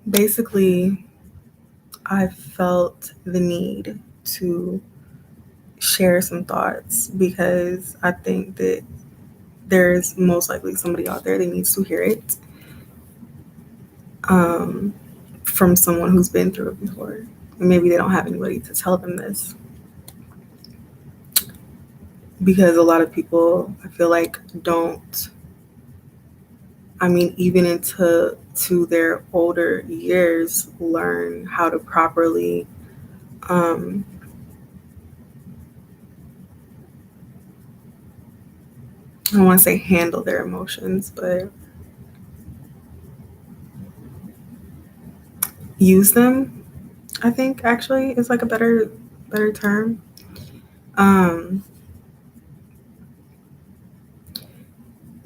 basically, I felt the need to share some thoughts because I think that there's most likely somebody out there that needs to hear it, um, from someone who's been through it before. And maybe they don't have anybody to tell them this because a lot of people, I feel like, don't. I mean, even into to their older years, learn how to properly, um, I don't want to say handle their emotions, but use them. I think actually is like a better term. Um,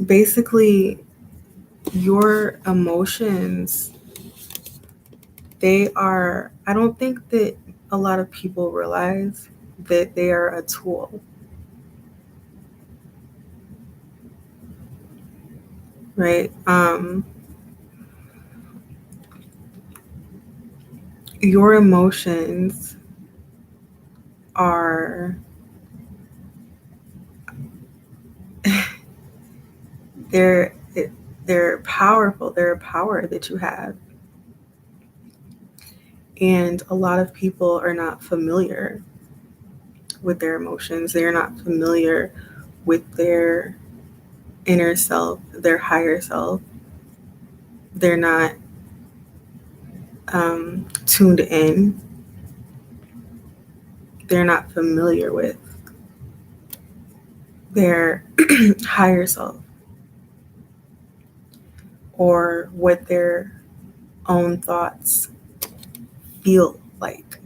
basically, your emotions, they are. I don't think that a lot of people realize that they are a tool, right? Your emotions are they're they're powerful. They're a power that you have, and a lot of people are not familiar with their emotions. They are not familiar with their inner self, their higher self. They're not tuned in. They're not familiar with their higher self or what their own thoughts feel like.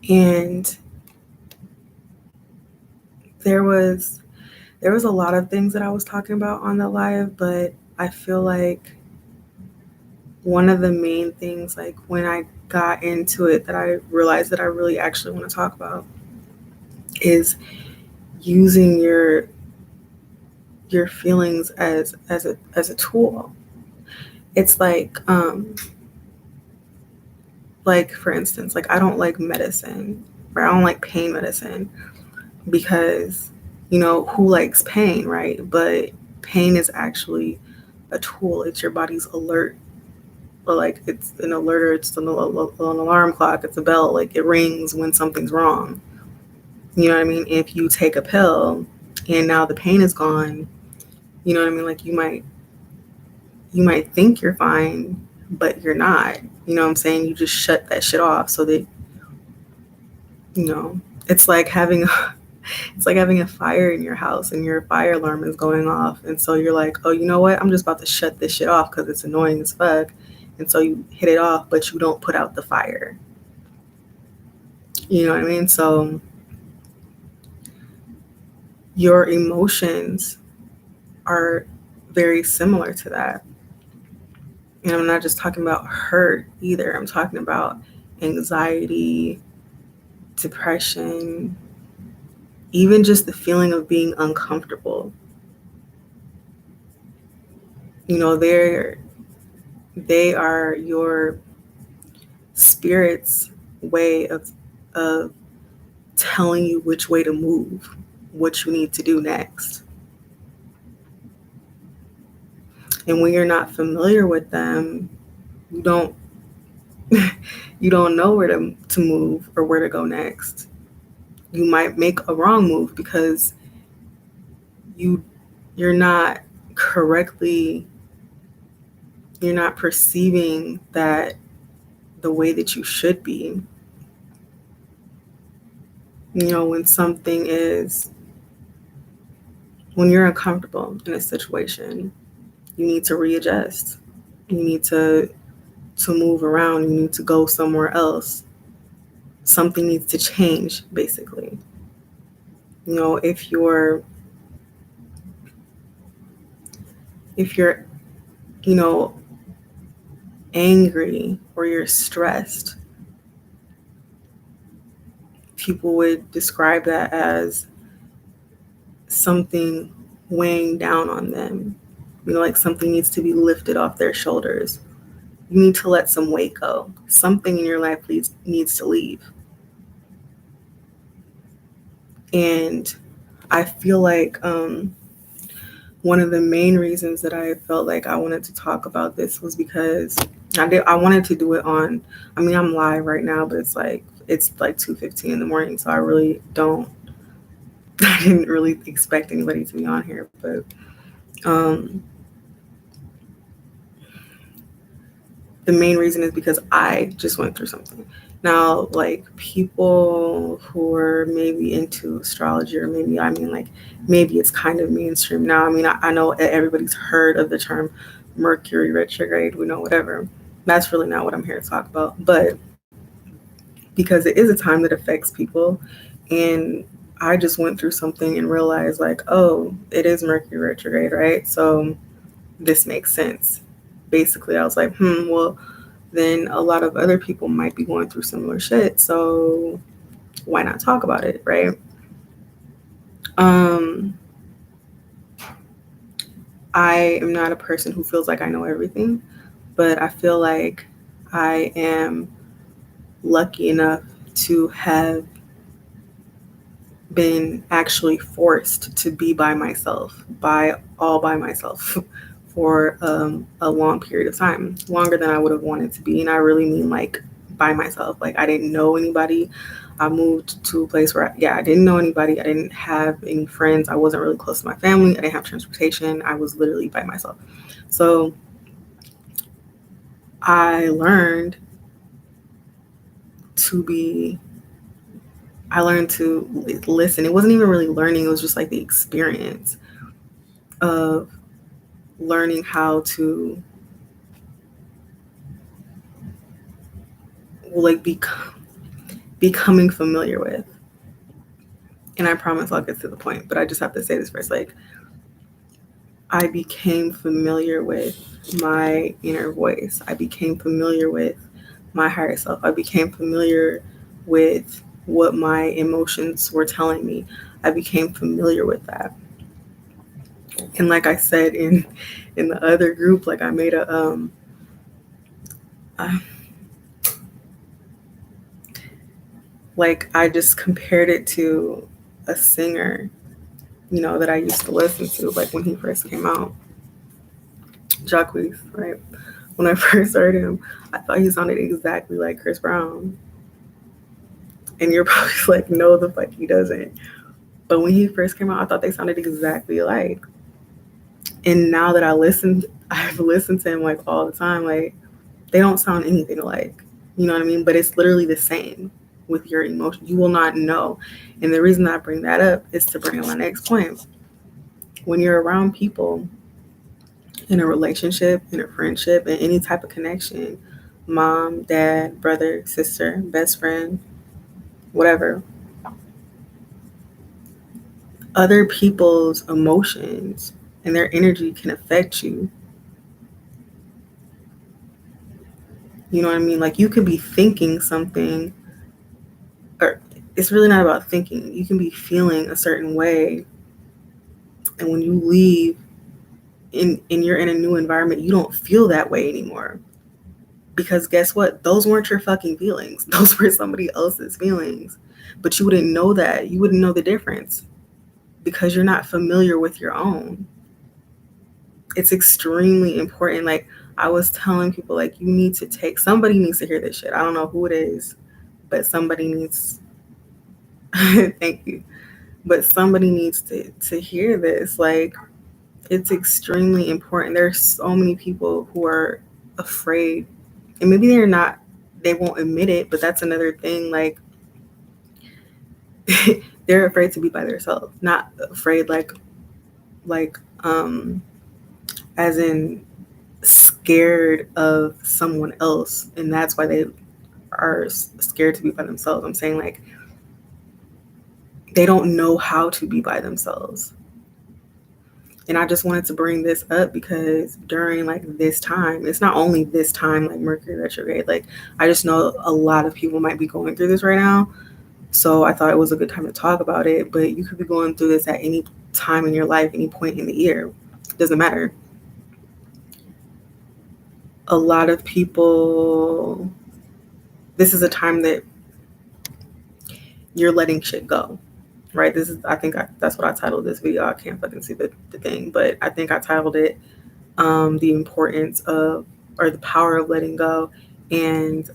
And there was there was a lot of things that I was talking about on the live, but I feel like one of the main things, like when I got into it, that I realized that I really actually want to talk about is using your feelings as a tool. It's like for instance, like I don't like medicine, or I don't like pain medicine because who likes pain, right? But pain is actually a tool. It's your body's alert, or like it's an alerter. It's an alarm clock. It's a bell. Like it rings when something's wrong. You know what I mean? If you take a pill and now the pain is gone, you know what I mean? Like you might think you're fine, but you're not. You know what I'm saying? You just shut that shit off so that, you know, it's like having a, it's like having a fire in your house and your fire alarm is going off. And so you're like, oh, you know what? I'm just about to shut this shit off because it's annoying as fuck. And so you hit it off, but you don't put out the fire. You know what I mean? So your emotions are very similar to that. And I'm not just talking about hurt either. I'm talking about anxiety, depression, even just the feeling of being uncomfortable. You know, they are your spirit's way of telling you which way to move, what you need to do next. And when you're not familiar with them, you don't you don't know where to move or where to go next. You might make a wrong move because you you're not correctly you're not perceiving that the way that you should be. When something is when you're uncomfortable in a situation, you need to readjust. You need to move around. You need to go somewhere else. Something needs to change, basically. If you're you know angry or you're stressed, people would describe that as something weighing down on them. Like something needs to be lifted off their shoulders. You need to let some weight go. Something in your life needs to leave. And I feel like one of the main reasons that I felt like I wanted to talk about this was because I wanted to do it on, I'm live right now, but it's like 2:15 in the morning, so I really don't, I didn't really expect anybody to be on here, but the main reason is because I just went through something. Now, like people who are maybe into astrology, or maybe it's kind of mainstream now. I know everybody's heard of the term Mercury retrograde, whatever. That's really not what I'm here to talk about. But because it is a time that affects people, and I just went through something and realized like, oh, it is Mercury retrograde, right? So this makes sense. Basically, I was like, well, then a lot of other people might be going through similar shit. So why not talk about it, right? I am not a person who feels like I know everything, but I feel like I am lucky enough to have been actually forced to be by myself, all by myself for a long period of time, longer than I would have wanted to be. And I really mean like by myself. Like I didn't know anybody. I moved to a place where I didn't know anybody. I didn't have any friends. I wasn't really close to my family. I didn't have transportation. I was literally by myself. So I learned to listen. It wasn't even really learning. It was just like the experience of learning how to like becoming familiar with. And I promise I'll get to the point, but I just have to say this first. Like I became familiar with my inner voice. I became familiar with my higher self. I became familiar with what my emotions were telling me. I became familiar with that. And like I said in the other group, like I made like I just compared it to a singer, that I used to listen to, like when he first came out, Jacquees, right? When I first heard him, I thought he sounded exactly like Chris Brown. And you're probably like, no, the fuck he doesn't. But when he first came out, I thought they sounded exactly alike. And now that I've listened to him like all the time, like they don't sound anything alike. You know what I mean? But it's literally the same with your emotions. You will not know. And the reason I bring that up is to bring up my next point. When you're around people in a relationship, in a friendship, in any type of connection, mom, dad, brother, sister, best friend, whatever, other people's emotions and their energy can affect you. You know what I mean? Like you could be thinking something, or it's really not about thinking. You can be feeling a certain way, and when you leave and you're in a new environment, you don't feel that way anymore. Because guess what? Those weren't your fucking feelings. Those were somebody else's feelings. But you wouldn't know that. You wouldn't know the difference because you're not familiar with your own. It's extremely important. Like I was telling people, like somebody needs to hear this shit. I don't know who it is, but somebody needs, thank you. But somebody needs to hear this. Like it's extremely important. There's so many people who are afraid, and maybe they won't admit it, but that's another thing. Like they're afraid to be by themselves, not afraid like as in scared of someone else, and that's why they are scared to be by themselves. I'm saying like they don't know how to be by themselves. And I just wanted to bring this up because during like this time, it's not only this time, like Mercury retrograde, like I just know a lot of people might be going through this right now. So I thought it was a good time to talk about it, but you could be going through this at any time in your life, any point in the year. It doesn't matter. a lot of people, this is a time that you're letting shit go, right? This is, that's what I titled this video. I can't fucking see the thing, but I think I titled it the importance of, or the power of letting go, and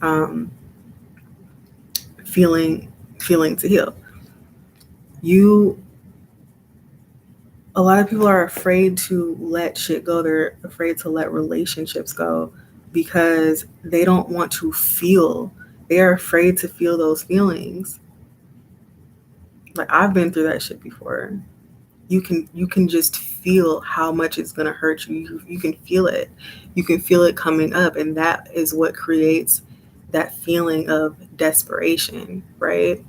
feeling to heal. A lot of people are afraid to let shit go. They're afraid to let relationships go because they don't want to feel. They are afraid to feel those feelings. Like, I've been through that shit before. You can just feel how much it's gonna hurt you. You can feel it. You can feel it coming up, and that is what creates that feeling of desperation, right?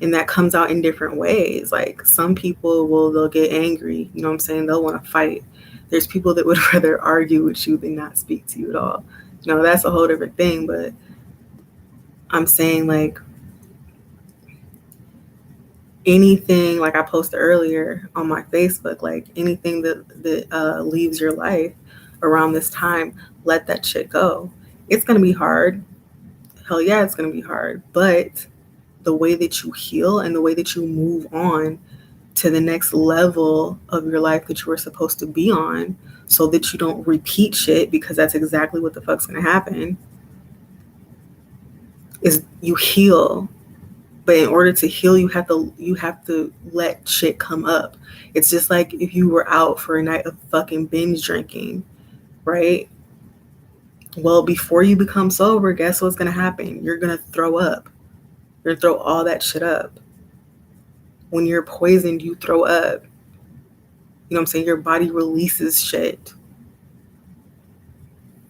And that comes out in different ways. Like, some people they'll get angry, you know what I'm saying? They'll want to fight. There's people that would rather argue with you than not speak to you at all. You know, that's a whole different thing. But I'm saying, like, anything, like I posted earlier on my Facebook, like anything that leaves your life around this time, let that shit go. It's going to be hard. Hell yeah, it's going to be hard. But the way that you heal and the way that you move on to the next level of your life that you were supposed to be on, so that you don't repeat shit, because that's exactly what the fuck's going to happen, is you heal. But in order to heal, you have to let shit come up. It's just like if you were out for a night of fucking binge drinking, right? Well, before you become sober, guess what's gonna happen? You're gonna throw up. You're gonna throw all that shit up. When you're poisoned, you throw up. You know what I'm saying? Your body releases shit.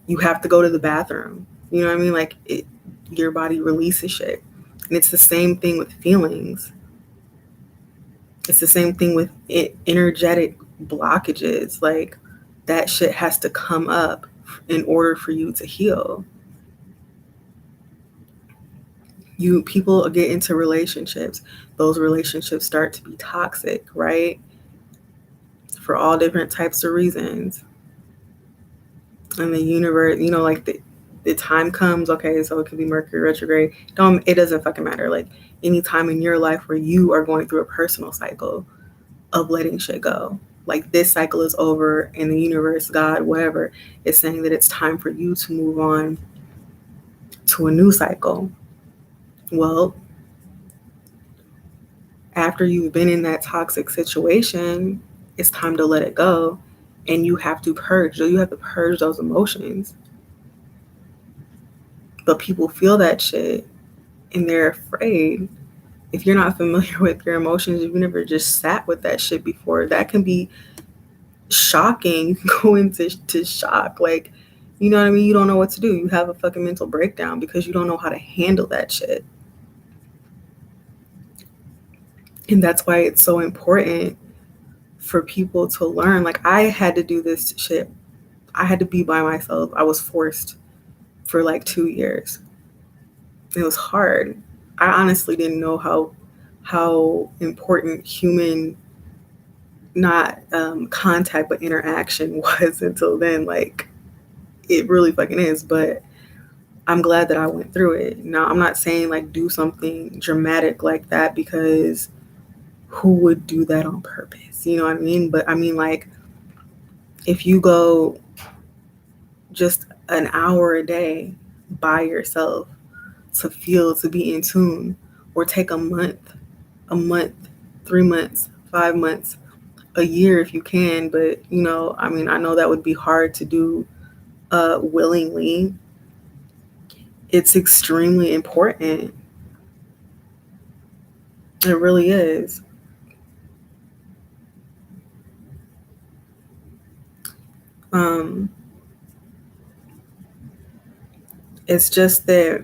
You have to go to the bathroom. You know what I mean? Like, your body releases shit. And it's the same thing with feelings. It's the same thing with energetic blockages. Like, that shit has to come up in order for you to heal. People get into relationships. Those relationships start to be toxic, right? For all different types of reasons. And the universe, you know, like the time comes, okay, so it could be Mercury retrograde. It doesn't fucking matter. Like, any time in your life where you are going through a personal cycle of letting shit go. Like, this cycle is over, and the universe, God, whatever, is saying that it's time for you to move on to a new cycle. Well, after you've been in that toxic situation, it's time to let it go, and you have to purge. You have to purge those emotions. But people feel that shit, and they're afraid. If you're not familiar with your emotions, if you never just sat with that shit before, that can be shocking. Go into shock. Like, you know what I mean? You don't know what to do. You have a fucking mental breakdown because you don't know how to handle that shit. And that's why it's so important for people to learn. Like, I had to do this shit. I had to be by myself. I was forced for like 2 years. It was hard. I honestly didn't know how important human, not contact, but interaction was until then. Like, it really fucking is. But I'm glad that I went through it. Now, I'm not saying like do something dramatic like that, because who would do that on purpose? You know what I mean? But I mean, like, if you go just an hour a day by yourself to feel, to be in tune, or take a month, 3 months, 5 months, a year if you can. But, you know, I mean, I know that would be hard to do willingly. It's extremely important. It really is. It's just that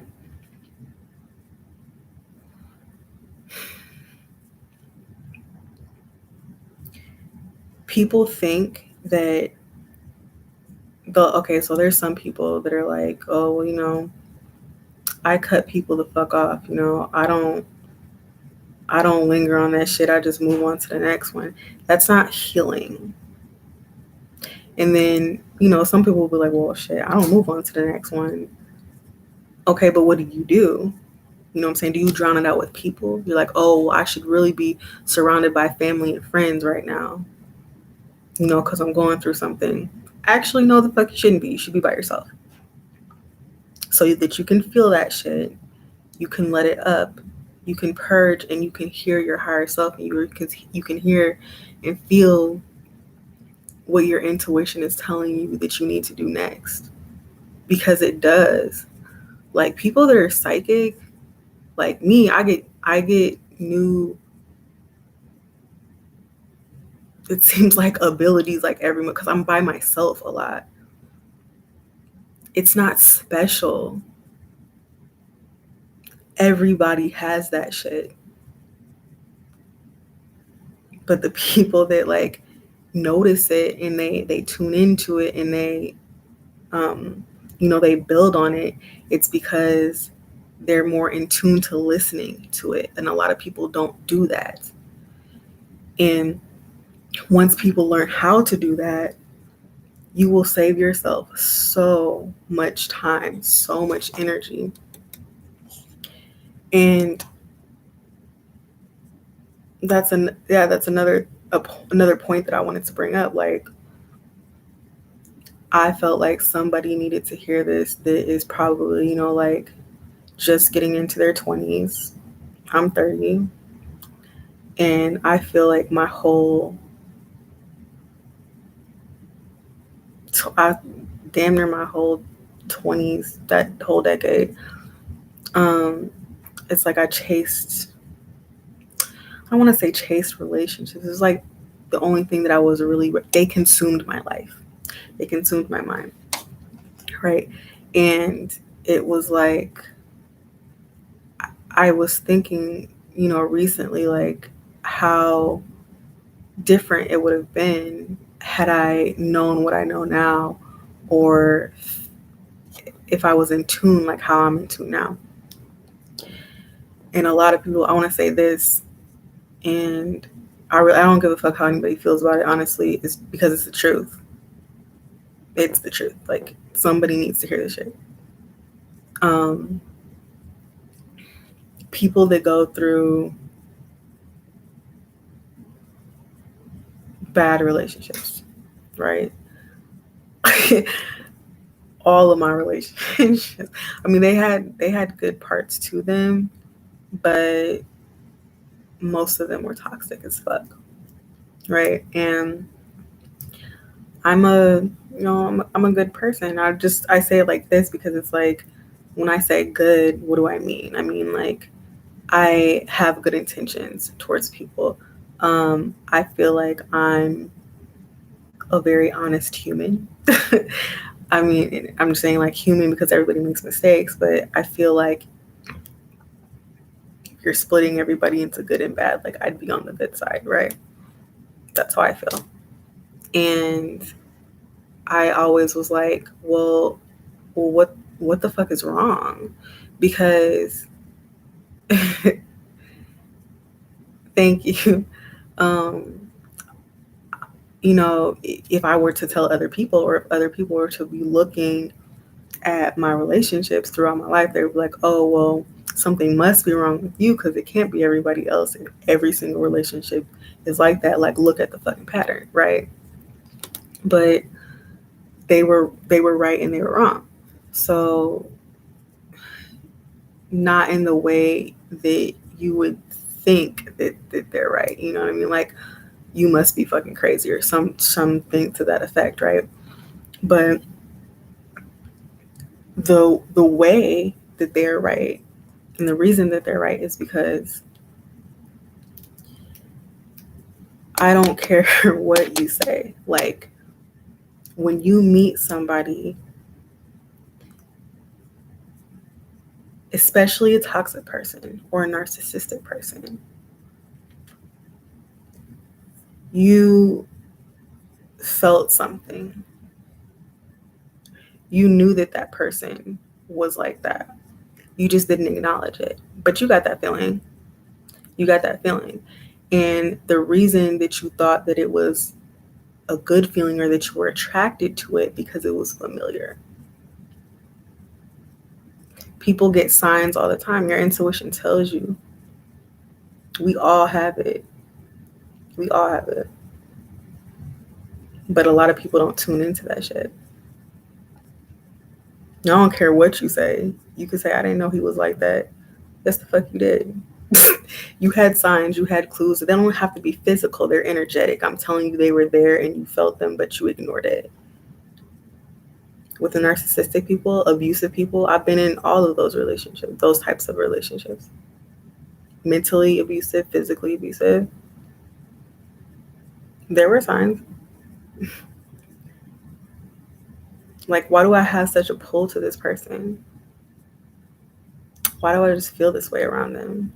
people think that so there's some people that are like, oh, well, you know, I cut people the fuck off. You know, I don't linger on that shit. I just move on to the next one. That's not healing. And then, some people will be like, well, shit, I don't move on to the next one. Okay, but what do? You know what I'm saying? Do you drown it out with people? You're like, oh, I should really be surrounded by family and friends right now, because I'm going through something. Actually, no, the fuck you shouldn't be. You should be by yourself. So that you can feel that shit. You can let it up. You can purge, and you can hear your higher self, and you can hear and feel what your intuition is telling you that you need to do next. Because it does. Like, people that are psychic, like me, I get new, it seems like, abilities like every month because I'm by myself a lot. It's not special. Everybody has that shit. But the people that like notice it and they tune into it and they they build on it, it's because they're more in tune to listening to it. And a lot of people don't do that. And once people learn how to do that, you will save yourself so much time, so much energy. And that's another point that I wanted to bring up. Like, I felt like somebody needed to hear this that is probably, like just getting into their 20s. I'm 30. And I feel like my whole, damn near my whole 20s, that whole decade, it's like I don't want to say chased relationships. It's like the only thing that I was really, they consumed my life. They consumed my mind. Right. And it was like, I was thinking, recently, like how different it would have been had I known what I know now, or if I was in tune, like how I'm in tune now. And a lot of people, I want to say this, and I don't give a fuck how anybody feels about it, honestly, is because it's the truth. It's the truth. Like, somebody needs to hear this shit. People that go through bad relationships, right? All of my relationships, I mean, they had good parts to them, but most of them were toxic as fuck, right? And I'm a good person. I say it like this because it's like, when I say good, what do I mean? I mean, like, I have good intentions towards people. I feel like I'm a very honest human. I mean, I'm just saying like human because everybody makes mistakes, but I feel like if you're splitting everybody into good and bad, like, I'd be on the good side, right? That's how I feel. And I always was like, well, what the fuck is wrong? Because thank you. If I were to tell other people, or if other people were to be looking at my relationships throughout my life, they would be like, oh, well, something must be wrong with you because it can't be everybody else. And every single relationship is like that. Like, look at the fucking pattern, right? But they were right and they were wrong. So not in the way that you would think that they're right. You know what I mean? Like, you must be fucking crazy or something to that effect, right? But the way that they're right, and the reason that they're right, is because I don't care what you say. Like, when you meet somebody, especially a toxic person or a narcissistic person, you felt something. You knew that person was like that. You just didn't acknowledge it. But you got that feeling. You got that feeling. And the reason that you thought that it was a good feeling or that you were attracted to it because it was familiar. People get signs all the time. Your intuition tells you. We all have it. We all have it. But a lot of people don't tune into that shit. I don't care what you say. You could say, I didn't know he was like that. Yes, the fuck you did. You had signs, you had clues. They don't have to be physical. They're energetic. I'm telling you, they were there and you felt them, but you ignored it. With the narcissistic people, abusive people, I've been in all of those relationships, those types of relationships. Mentally abusive, physically abusive. There were signs. Like, why do I have such a pull to this person? Why do I just feel this way around them?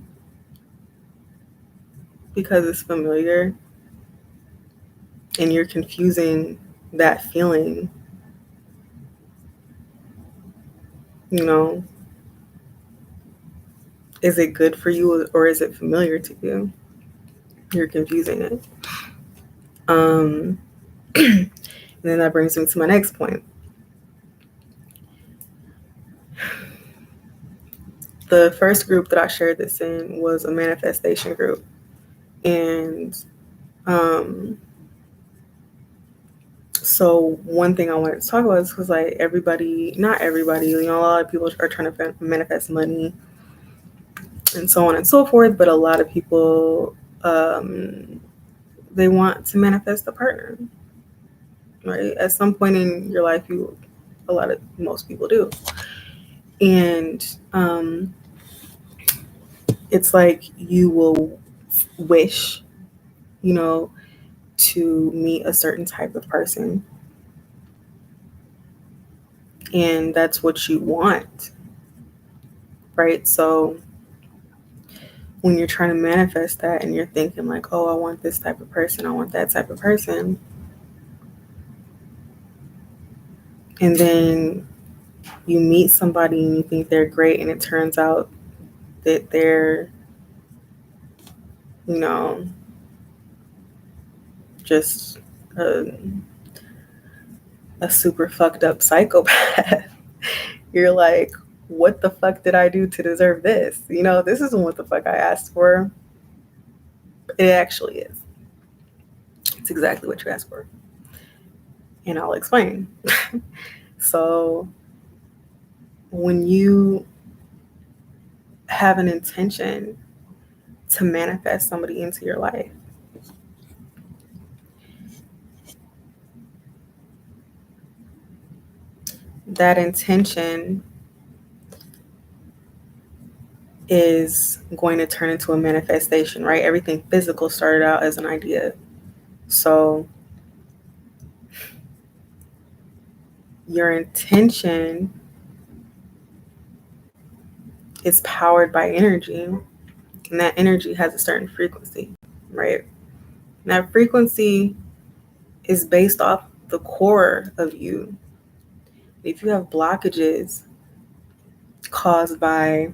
Because it's familiar and you're confusing that feeling, you know. Is it good for you or is it familiar to you? You're confusing it. And then that brings me to my next point. The first group that I shared this in was a manifestation group. And so one thing I wanted to talk about is because, like, not everybody, you know, a lot of people are trying to manifest money and so on and so forth, but a lot of people, they want to manifest a partner, right? At some point in your life, most people do. And it's like you will wish, you know, to meet a certain type of person. And that's what you want, right? So when you're trying to manifest that and you're thinking like, oh, I want this type of person, I want that type of person. And then you meet somebody and you think they're great and it turns out that they're, you know, just a super fucked up psychopath. You're like, what the fuck did I do to deserve this? You know, this isn't what the fuck I asked for. It actually is. It's exactly what you asked for. And I'll explain. So when you have an intention to manifest somebody into your life, that intention is going to turn into a manifestation, right? Everything physical started out as an idea. So your intention is powered by energy, and that energy has a certain frequency, right? And that frequency is based off the core of you. If you have blockages caused by,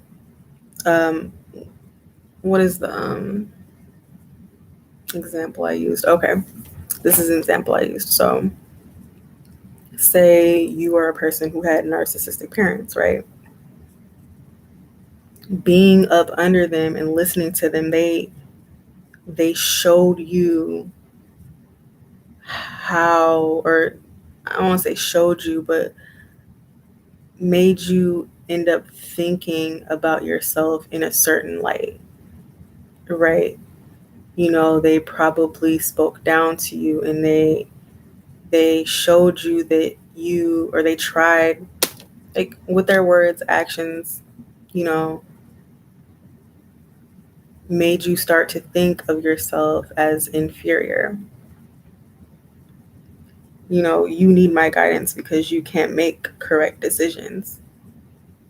what is the example I used? Okay, this is an example I used. So say you are a person who had narcissistic parents, right? Being up under them and listening to them, they showed you how, or I don't want to say showed you, but made you end up thinking about yourself in a certain light, right? You know, they probably spoke down to you and they showed you that you, or they tried, like, with their words, actions, you know, made you start to think of yourself as inferior. You know, you need my guidance because you can't make correct decisions.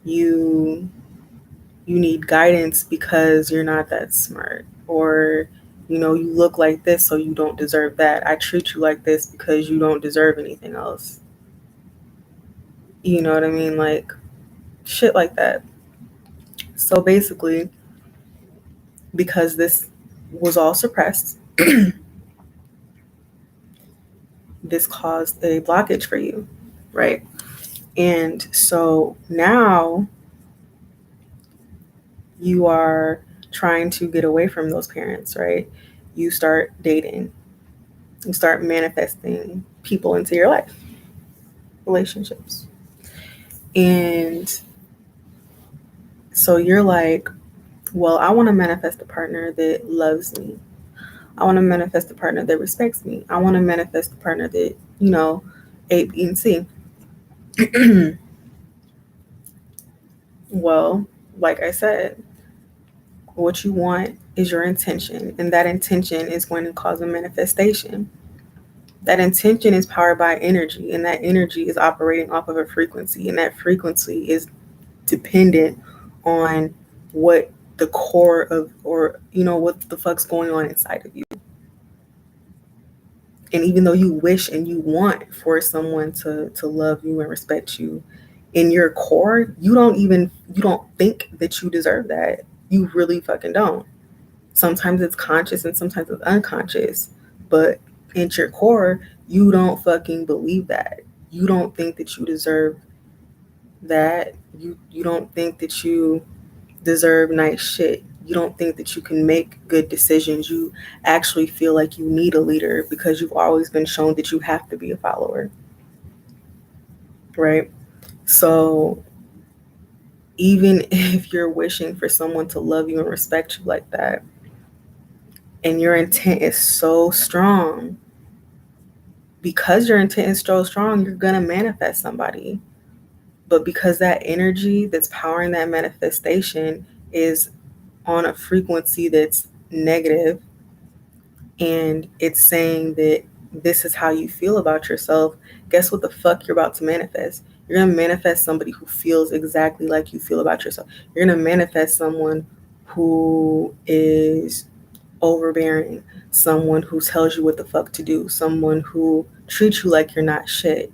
You need guidance because you're not that smart, or, you know, you look like this, so you don't deserve that. I treat you like this because you don't deserve anything else. You know what I mean? Like, shit like that. So basically, because this was all suppressed, this caused a blockage for you, right? And so now you are trying to get away from those parents, right? You start dating, you start manifesting people into your life, relationships. And so you're like, well, I want to manifest a partner that loves me. I want to manifest a partner that respects me. I want to manifest a partner that, A, B, and C. Well, like I said, what you want is your intention, and that intention is going to cause a manifestation. That intention is powered by energy, and that energy is operating off of a frequency, and that frequency is dependent on what the core of, or what the fuck's going on inside of you. And even though you wish and you want for someone to love you and respect you, in your core, you don't think that you deserve that. You really fucking don't. Sometimes it's conscious and sometimes it's unconscious, but in your core, you don't fucking believe that. You don't think that you deserve that. You don't think that you deserve nice shit. You don't think that you can make good decisions. You actually feel like you need a leader because you've always been shown that you have to be a follower. Right? So even if you're wishing for someone to love you and respect you like that, and your intent is so strong, because your intent is so strong, you're going to manifest somebody. But because that energy that's powering that manifestation is on a frequency that's negative, and it's saying that this is how you feel about yourself, guess what the fuck you're about to manifest? You're going to manifest somebody who feels exactly like you feel about yourself. You're going to manifest someone who is overbearing, someone who tells you what the fuck to do, someone who treats you like you're not shit.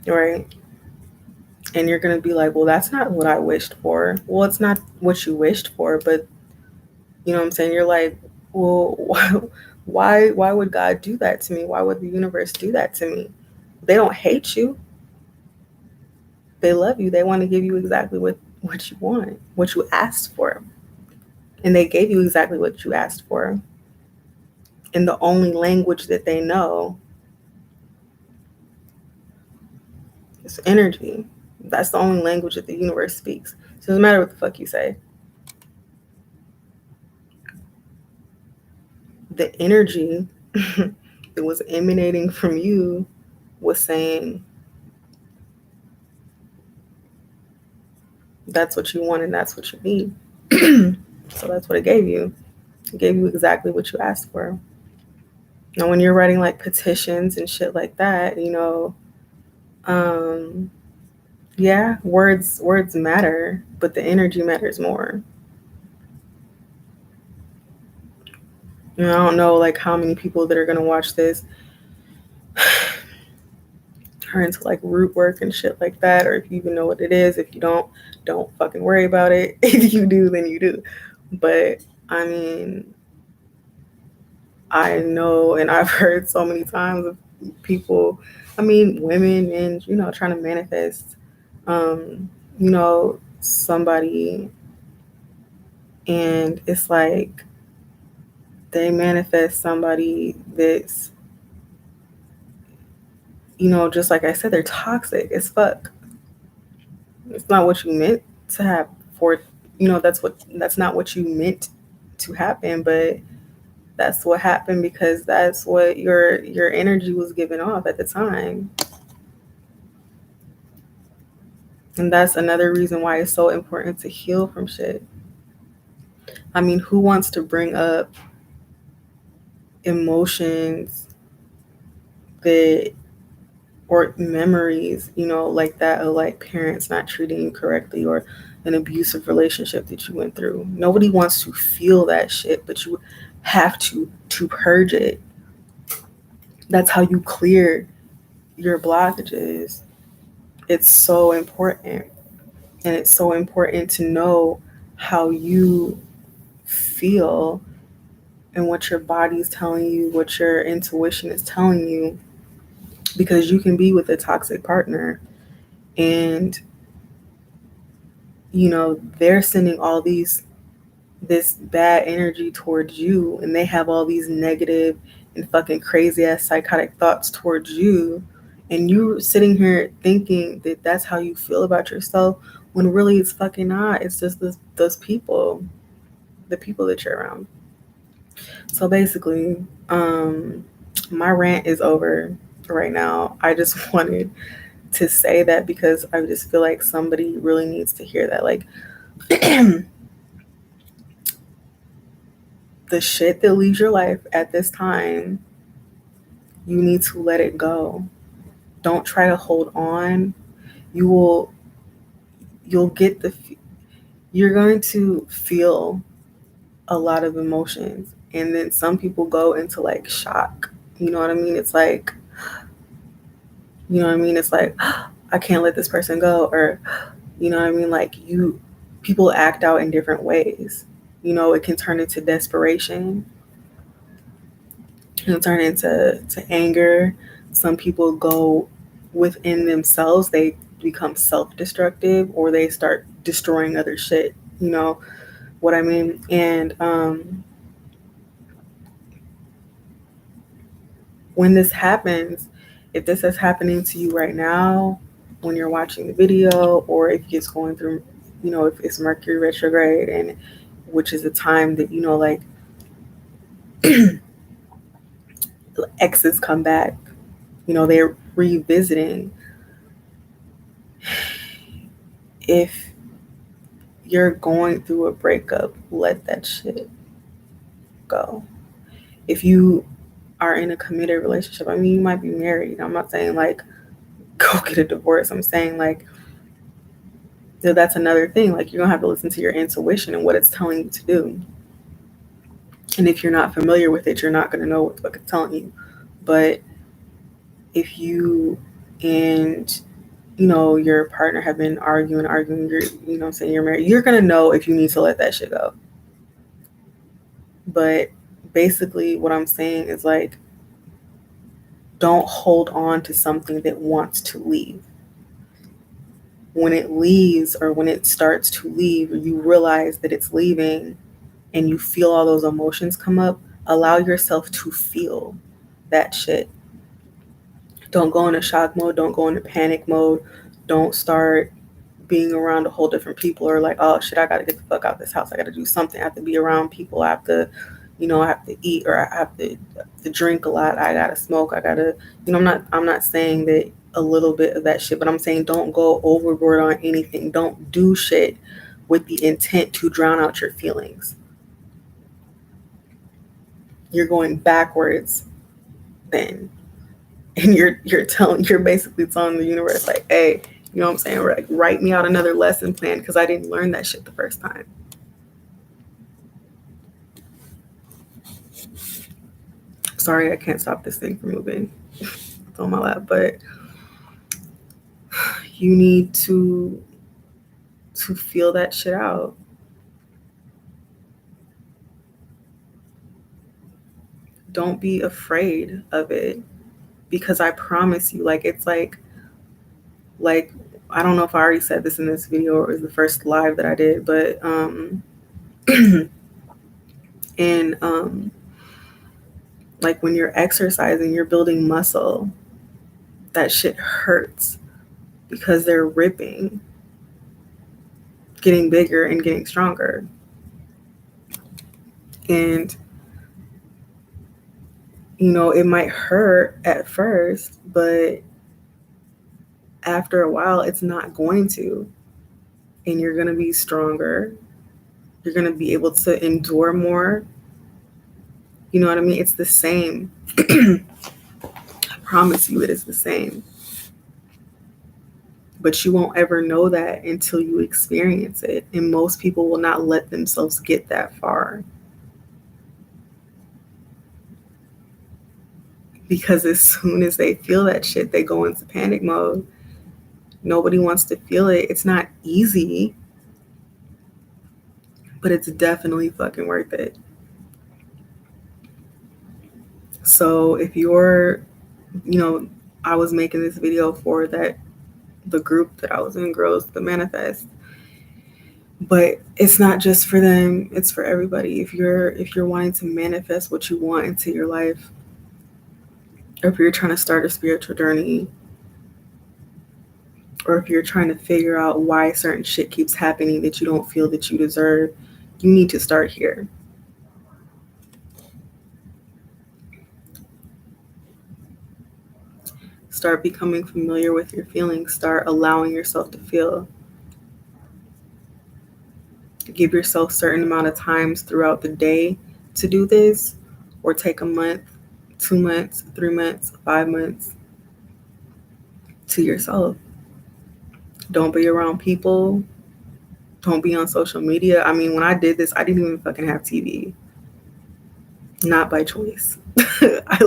Right? And you're going to be like, well, that's not what I wished for. Well, it's not what you wished for, but you know what I'm saying? You're like, well, why would God do that to me? Why would the universe do that to me? They don't hate you. They love you. They want to give you exactly what you want, what you asked for. And they gave you exactly what you asked for in the only language that they know. It's energy. That's the only language that the universe speaks. So it doesn't matter what the fuck you say. The energy that was emanating from you was saying, that's what you want and that's what you need. So that's what it gave you. It gave you exactly what you asked for. Now, when you're writing like petitions and shit like that, yeah, words matter, but the energy matters more. I don't know like how many people that are gonna watch this are into like root work and shit like that, or if you even know what it is. If you don't fucking worry about it. If you do, then you do. But I mean, I know, and I've heard so many times of people, women, and trying to manifest somebody, and it's like they manifest somebody that's, just like I said, they're toxic as fuck. It's not what you meant to have for, that's not what you meant to happen, but that's what happened because that's what your energy was giving off at the time. And that's another reason why it's so important to heal from shit. Who wants to bring up emotions that, or memories, like that, of like parents not treating you correctly, or an abusive relationship that you went through? Nobody wants to feel that shit, but you have to purge it. That's how you clear your blockages. It's so important. And it's so important to know how you feel and what your body's telling you, what your intuition is telling you, because you can be with a toxic partner and they're sending all this bad energy towards you, and they have all these negative and fucking crazy ass psychotic thoughts towards you, and you sitting here thinking that that's how you feel about yourself, when really it's fucking not. It's just those people, the people that you're around. So basically, my rant is over right now. I just wanted to say that because I just feel like somebody really needs to hear that. Like, the shit that leaves your life at this time, you need to let it go. Don't try to hold on. You'll get you're going to feel a lot of emotions, and then some people go into like shock. You know what I mean? It's like, It's like, I can't let this person go, or you know what I mean? Like, people act out in different ways. It can turn into desperation. It'll turn into anger. Some people go within themselves. They become self-destructive, or they start destroying other shit. You know what I mean? And when this happens, if this is happening to you right now, when you're watching the video, or if it's going through, if it's Mercury retrograde, and which is a time that, like, exes come back, they're revisiting. If you're going through a breakup, let that shit go. If you are in a committed relationship, I mean, you might be married. I'm not saying like go get a divorce. I'm saying like that's another thing. Like, you're gonna have to listen to your intuition and what it's telling you to do. And if you're not familiar with it, you're not gonna know what the fuck it's telling you. But if you and your partner have been arguing, you're saying you're married, you're gonna know if you need to let that shit go. But basically what I'm saying is, like, don't hold on to something that wants to leave. When it leaves, or when it starts to leave, or you realize that it's leaving and you feel all those emotions come up, allow yourself to feel that shit. Don't go into shock mode. Don't go into panic mode. Don't start being around a whole different people, or like, oh shit, I gotta get the fuck out of this house. I gotta do something. I have to be around people. I have to, I have to eat, or I have to drink a lot. I gotta smoke. I gotta, I'm not saying that a little bit of that shit, but I'm saying don't go overboard on anything. Don't do shit with the intent to drown out your feelings. You're going backwards then. And you're basically telling the universe, like, hey, you know what I'm saying? Like, write me out another lesson plan, because I didn't learn that shit the first time. Sorry, I can't stop this thing from moving. It's on my lap, but you need to feel that shit out. Don't be afraid of it, because I promise you, like, it's like I don't know if I already said this in this video, or it was the first live that I did, but and like, when you're exercising, you're building muscle, that shit hurts because they're ripping, getting bigger and getting stronger. And it might hurt at first, but after a while it's not going to, and you're going to be stronger. You're going to be able to endure more. You know what I mean? It's the same. I promise you, it is the same. But you won't ever know that until you experience it. And most people will not let themselves get that far. Because as soon as they feel that shit, they go into panic mode. Nobody wants to feel it. It's not easy, but it's definitely fucking worth it. So if you're, I was making this video for the group that I was in, Girls the Manifest, but it's not just for them, it's for everybody. If you're wanting to manifest what you want into your life, or if you're trying to start a spiritual journey, or if you're trying to figure out why certain shit keeps happening that you don't feel that you deserve, you need to start here. Start becoming familiar with your feelings. Start allowing yourself to feel. Give yourself a certain amount of times throughout the day to do this, or take a month, 2 months, 3 months, 5 months to yourself. Don't be around people. Don't be on social media. I mean, when I did this, I didn't even fucking have TV. Not by choice. I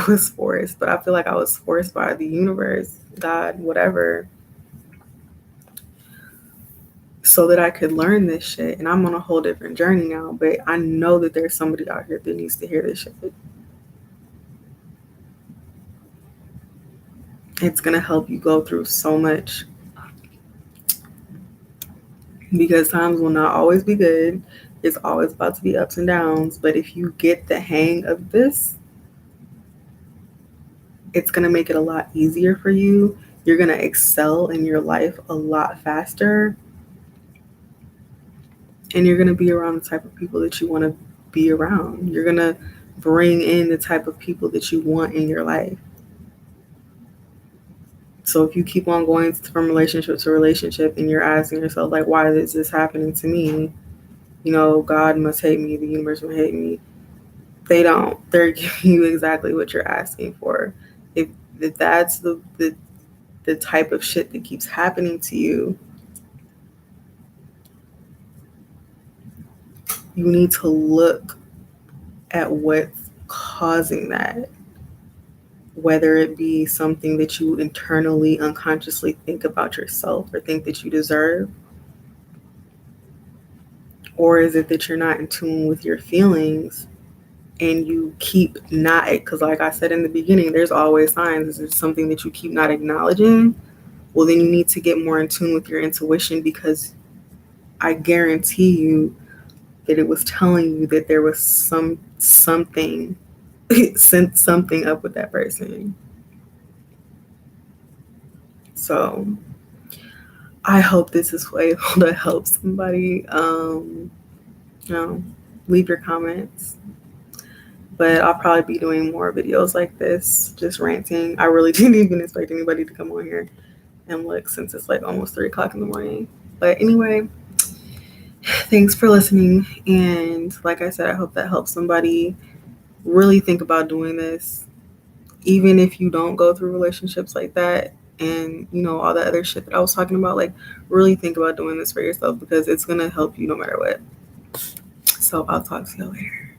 was forced, but I feel like I was forced by the universe, God, whatever, so that I could learn this shit. And I'm on a whole different journey now, but I know that there's somebody out here that needs to hear this shit. It's going to help you go through so much, because times will not always be good. It's always about to be ups and downs. But if you get the hang of this, it's going to make it a lot easier for you. You're going to excel in your life a lot faster. And you're going to be around the type of people that you want to be around. You're going to bring in the type of people that you want in your life. So if you keep on going from relationship to relationship and you're asking yourself, like, why is this happening to me? God must hate me. The universe must hate me. They don't. They're giving you exactly what you're asking for. If that's the type of shit that keeps happening to you, you need to look at what's causing that. Whether it be something that you internally, unconsciously think about yourself or think that you deserve, or is it that you're not in tune with your feelings and you keep not, because like I said in the beginning, there's always signs. Is it something that you keep not acknowledging? Well, then you need to get more in tune with your intuition, because I guarantee you that it was telling you that there was something sent something up with that person. So I hope this is able to help somebody. Leave your comments. But I'll probably be doing more videos like this, just ranting. I really didn't even expect anybody to come on here and look, since it's like almost 3 o'clock in the morning. But anyway, thanks for listening. And like I said, I hope that helps somebody really think about doing this. Even if you don't go through relationships like that and, all the other shit that I was talking about, like, really think about doing this for yourself, because it's going to help you no matter what. So I'll talk to you later.